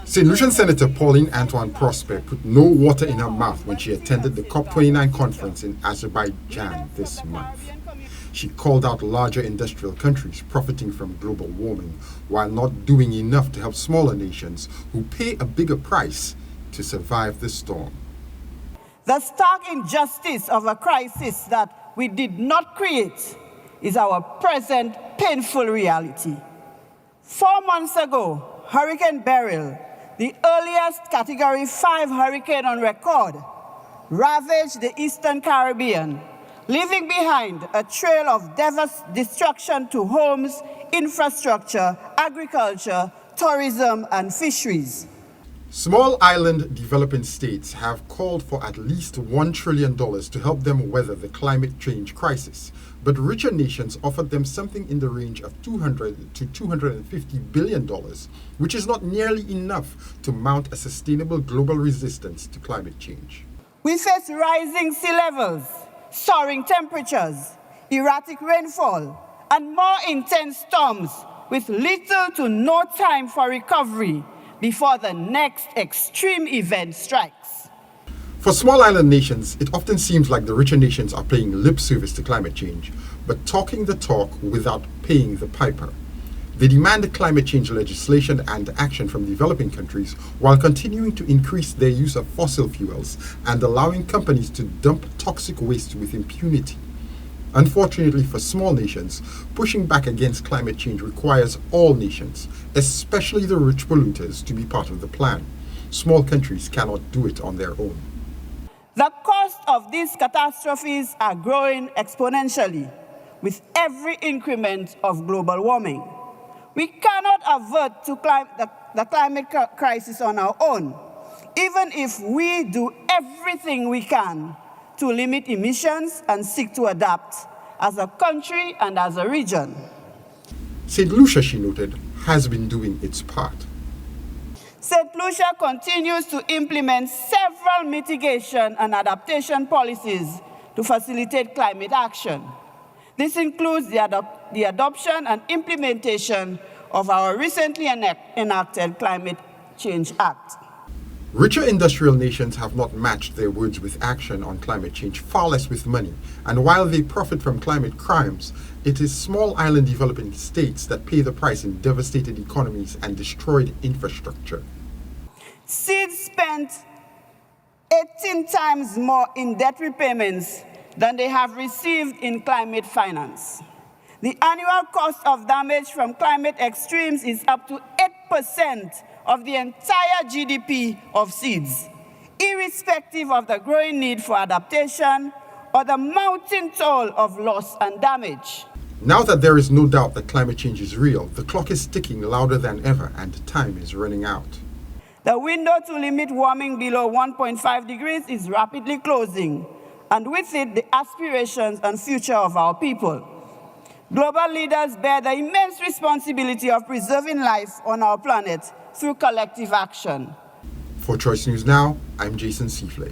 St Lucian Senator Pauline Antoine-Prospere put no water in her mouth when she attended the COP29 conference in Azerbaijan this month. She called out larger industrial countries profiting from global warming while not doing enough to help smaller nations who pay a bigger price to survive the storm. The stark injustice of a crisis that we did not create is our present painful reality. 4 months ago, Hurricane Beryl, the earliest Category 5 hurricane on record, ravaged the Eastern Caribbean, leaving behind a trail of destruction to homes, infrastructure, agriculture, tourism, and fisheries. Small island developing states have called for at least $1 trillion to help them weather the climate change crisis, but richer nations offered them something in the range of $200 to $250 billion, which is not nearly enough to mount a sustainable global resistance to climate change. We face rising sea levels, soaring temperatures, erratic rainfall, and more intense storms with little to no time for recovery before the next extreme event strikes. For small island nations, it often seems like the richer nations are paying lip service to climate change, but talking the talk without paying the piper. They demand climate change legislation and action from developing countries while continuing to increase their use of fossil fuels and allowing companies to dump toxic waste with impunity. Unfortunately for small nations, pushing back against climate change requires all nations, especially the rich polluters, to be part of the plan. Small countries cannot do it on their own. The cost of these catastrophes are growing exponentially with every increment of global warming. We cannot avert the climate crisis on our own, even if we do everything we can to limit emissions and seek to adapt as a country and as a region. St. Lucia, she noted, has been doing its part. St. Lucia continues to implement several mitigation and adaptation policies to facilitate climate action. This includes the adoption and implementation of our recently enacted Climate Change Act. Richer industrial nations have not matched their words with action on climate change, far less with money. And while they profit from climate crimes, it is small island developing states that pay the price in devastated economies and destroyed infrastructure. Seeds spent 18 times more in debt repayments than they have received in climate finance. The annual cost of damage from climate extremes is up to 8% of the entire GDP of seeds, irrespective of the growing need for adaptation or the mounting toll of loss and damage. Now that there is no doubt that climate change is real, the clock is ticking louder than ever and time is running out. The window to limit warming below 1.5 degrees is rapidly closing, and with it, the aspirations and future of our people. Global leaders bear the immense responsibility of preserving life on our planet through collective action. For Choice News Now, I'm Jason Seafley.